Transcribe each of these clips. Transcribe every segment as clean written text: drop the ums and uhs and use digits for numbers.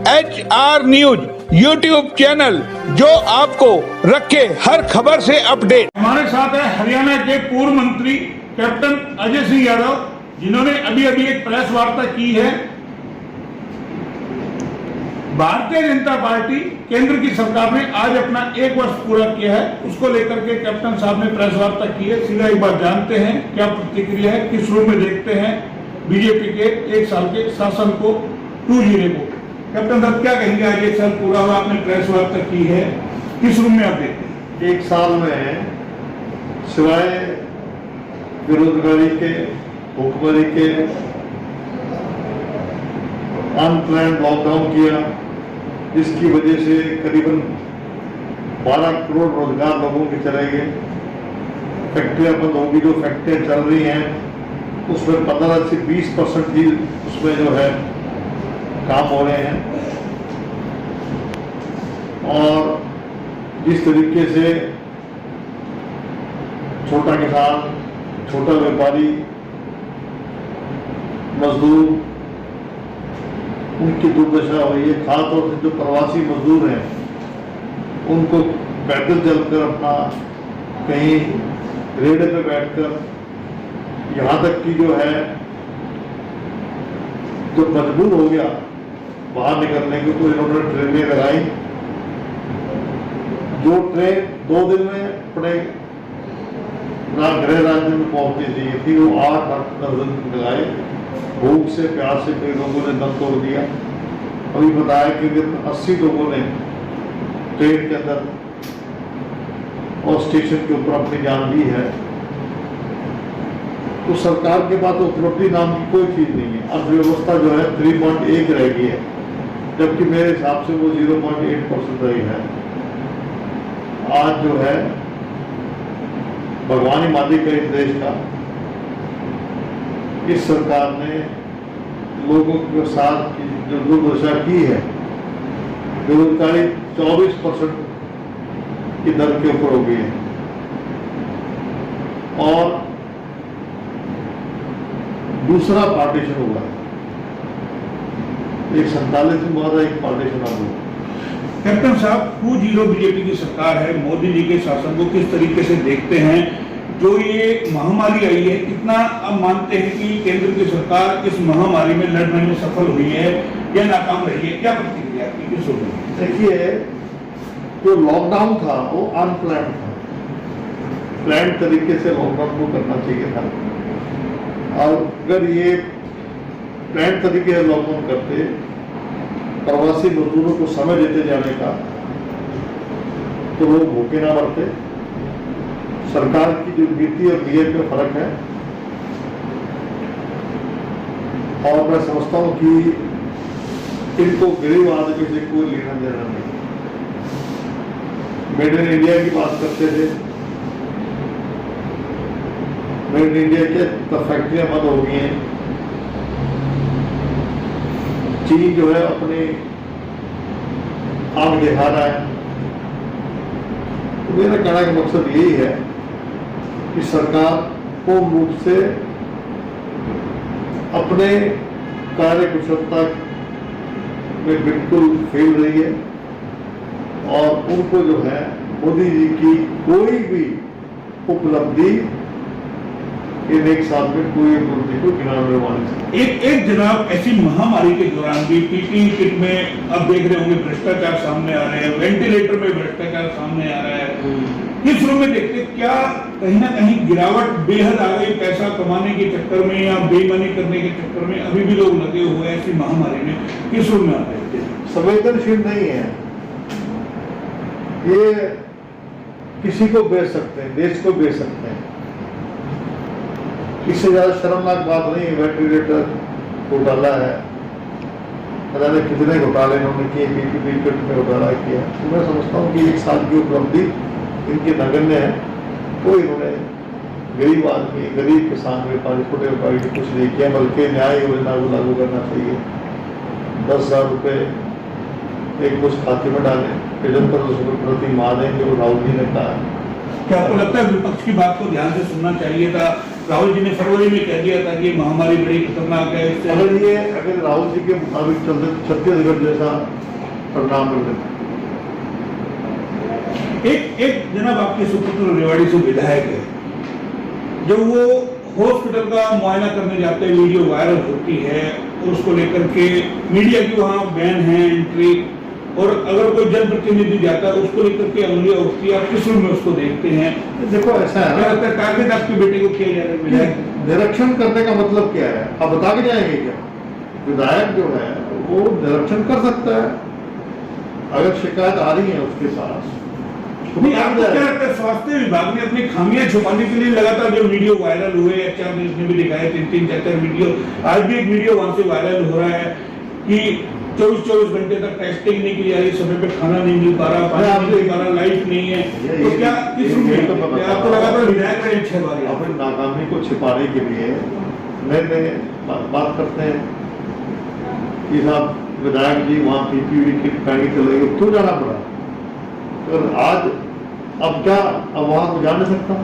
HR news YouTube channel, जो आपको रखे हर खबर से अपडेट। हमारे साथ है हरियाणा के पूर्व मंत्री कैप्टन अजय सिंह यादव, जिन्होंने अभी अभी एक प्रेस वार्ता की है। भारतीय जनता पार्टी केंद्र की सरकार ने आज अपना 1 वर्ष पूरा किया है, उसको लेकर के कैप्टन साहब ने प्रेस वार्ता की है। सीधा एक बार जानते हैं क्या प्रतिक्रिया है, किस रूप में देखते हैं बीजेपी के 1 साल के शासन को, 2-0 को। कैप्टन साहब क्या कहेंगे, आज 1 साल पूरा हुआ, आपने प्रेस वार्ता की है, किस रूप में आप देखते हैं? 1 साल में सिवाय बेरोजगारी के, भूखमरी के, अनप्लान्ड लॉकडाउन किया, जिसकी वजह से करीबन 12 करोड़ रोजगार लोगों के चले गए। फैक्ट्रियां बंद होगी, जो फैक्ट्रियां चल रही हैं उसमें 15 से 20% ही उसमें जो है काम हो रहे हैं। और जिस तरीके से छोटा किसान, छोटा व्यापारी, मजदूर, उनकी दुर्दशा हुई है। खासतौर से जो प्रवासी मजदूर हैं उनको पैदल चलकर अपना कहीं रेड़े पे बैठकर, यहाँ तक कि जो है जो मजबूर हो गया बाहर निकलने की, तो इन्होंने ट्रेनें लगाई। जो ट्रेन 2 दिन में अपने गृह राज्य में पहुंचनी चाहिए थी, वो 8-10 दिन लगाए। भूख से, प्यास से कई लोगों ने दम तोड़ दिया। अभी बताया कि 80 लोगों ने ट्रेन के अंदर और स्टेशन के ऊपर अपनी जान ली है। तो सरकार के पास उपलब्धि नाम की कोई चीज नहीं है। अर्थव्यवस्था जो है 3.1 रह गई है, जबकि मेरे हिसाब से वो 0.8% रही है। आज जो है भगवान ही मालिक है इस देश का। इस सरकार ने लोगों के साथ की जो दुर्दशा की है, बेरोजगारी 24% की दर के ऊपर हो गई है। और दूसरा पार्टीशन हुआ है, एक 47 में हुआ था, एक पार्टीशन अब हुआ। कैप्टन साहब, 2-0 बीजेपी की सरकार है, मोदी जी के शासन को किस तरीके से देखते हैं? जो ये महामारी आई है, कितना अब मानते हैं कि केंद्र की सरकार इस महामारी में लड़ने में सफल हुई है या नाकाम रही है? क्या प्रतिक्रिया आपकी, किस रूप में? देखिए, जो लॉकडाउन था वो अनप्लान्ड था। प्लान तरीके से लॉकडाउन को करना चाहिए था। और अगर ये प्लान तरीके से लॉकडाउन करते, प्रवासी मजदूरों को समय देते जाने का, तो लोग भूखे ना मरते। सरकार की जो नीति और नीयत में फर्क है। और मैं समझता हूं कि इनको गरीब आदमी से कोई लेना देना नहीं। मेड इन इंडिया की बात करते थे, मेड इन इंडिया के तो फैक्ट्रियां बंद हो गई हैं। चीन जो है अपनी आग दिखा रहा है। तो मेरा कहने का मकसद यही है कि सरकार पूर्ण रूप से अपने कार्य कुशलता में बिल्कुल फेल रही है। और उनको जो है मोदी जी की कोई भी उपलब्धि इन 1 साल में कोई उपलब्धि को गिनाने वाली एक जनाब, ऐसी महामारी के दौरान भी पीपीई किट में अब देख रहे होंगे भ्रष्टाचार सामने आ रहे हैं, वेंटिलेटर में भ्रष्टाचार सामने आ रहा है। किस रूप में देखते, क्या कहीं ना कहीं गिरावट बेहद आ गई पैसा कमाने के चक्कर में या बेईमानी करने के चक्कर में? अभी भी लोग लगे हुए हैं ऐसी महामारी में, किस रूप में आप देखते हैं? संवेदनशील नहीं है। ये किसी को बेच सकते हैं, देश को बेच सकते हैं। इससे ज्यादा शर्मनाक बात नहीं है। वेंटिलेटर घोटाला है, पता नहीं कितने घोटाले इन्होंने किए, पीपीई किट में घोटाला किया। तो मैं समझता हूँ कि 1 साल की उपलब्धि इनके नगण्य है। कोई इन्होंने गरीब आदमी, गरीब किसान, व्यापारी, छोटे व्यापारी को कुछ नहीं किया, बल्कि न्याय योजना को लागू करना चाहिए। 10,000 रुपये एक कुछ खाते में डालें, 75 रुपये प्रति माह दें, जो राहुल जी ने कहा। क्या आपको लगता है विपक्ष की बात को ध्यान से सुनना चाहिए था? राहुल जी ने फरवरी में कह दिया था कि महामारी बड़ी खतरनाक है, इससे अगर राहुल जी के मुताबिक चलते तो छत्तीसगढ़ जैसा परिणाम मिल रहा एक जनाब आपके सुपुत्र रेवाड़ी से विधायक है, जब वो हॉस्पिटल का मुआयना करने जाते हैं, वीडियो वायरल होती है और उसको लेकर के मीडिया की वहाँ बैन है एंट्री, और अगर कोई जनप्रतिनिधि जाता है उसको लेकर के अंगुलियां उठती है, आप किस रूप में उसको देखते हैं? देखो ऐसा है ना, टारगेट आपकी बेटे को किया जा रहा है विधायक? निरीक्षण करने का मतलब क्या है, आप बता के जाएंगे क्या? विधायक जो है वो निरीक्षण कर सकता है, अगर शिकायत आ रही है उसके पास। नहीं, आपको क्या लगता है स्वास्थ्य विभाग ने अपनी खामियां छुपाने के लिए लगातार जो वीडियो वायरल हुए, अच्छा इसने भी दिखाया 3-4 वीडियो, आज भी एक वीडियो वहां से वायरल हो रहा है कि 24 घंटे तक टेस्टिंग नहीं की जा रही, समय पे खाना नहीं मिल पा रहा, पानी नहीं मिल पा रहा, लाइट नहीं है, तो क्या किस रूप में आपको लगातार विधायक रहे 6 बार? अपनी नाकामी को छिपाने के लिए नए बात करते हैं कि साहब विधायक जी वहाँ PPE किट पहनी चले गए, क्यों जाना पड़ा? तो आज अब क्या, अब वहाँ को जा नहीं सकता,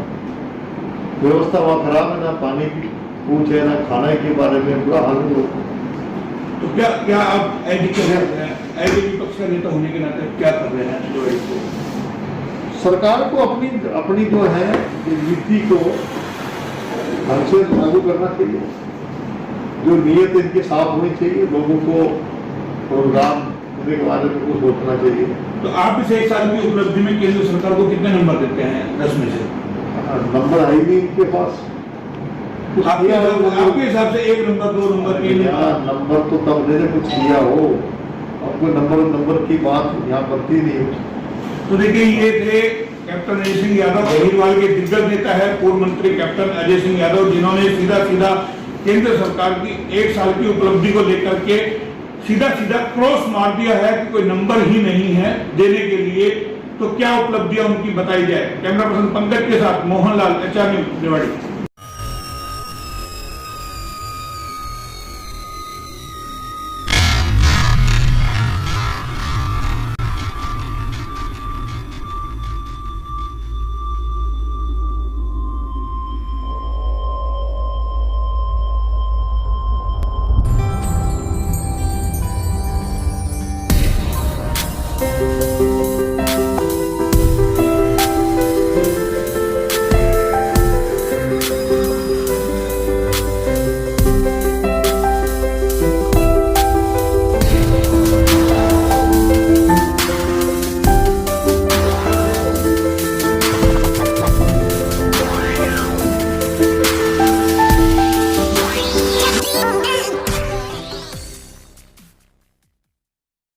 व्यवस्था वहाँ खराब है, ना पानी की पूछ है, ना खाने के बारे में बुरा हाल है। तो क्या आप एज विपक्ष का नेता होने के नाते क्या कर रहे हैं जो इसको? सरकार को अपनी जो है नीति को ढंग से लागू करना चाहिए, जो नीयत इनकी साफ होनी चाहिए, लोगों को रोजगार देने के बारे में कुछ सोचना चाहिए। तो आप इस 1 साल की उपलब्धि में केंद्र सरकार को कितने नंबर देते हैं 10 में से? नंबर है नहीं इनके पास। आपके हिसाब से 1 नंबर, 2 नंबर, 3 नंबर तो तब देने कुछ किया हो, और कोई नंबर की बात यहाँ बनती नहीं हो। तो देखिए, ये थे कैप्टन अजय सिंह यादव, अहिरवाल के दिग्गज नेता है, पूर्व मंत्री कैप्टन अजय सिंह यादव, जिन्होंने सीधा केंद्र सरकार की 1 साल की उपलब्धि को लेकर के सीधा क्रॉस मार दिया है कि कोई नंबर ही नहीं है देने के लिए। तो क्या उपलब्धियां उनकी बताई जाए? कैमरा पर्सन पंकज के साथ मोहनलाल, HR न्यूज़, रेवाड़ी।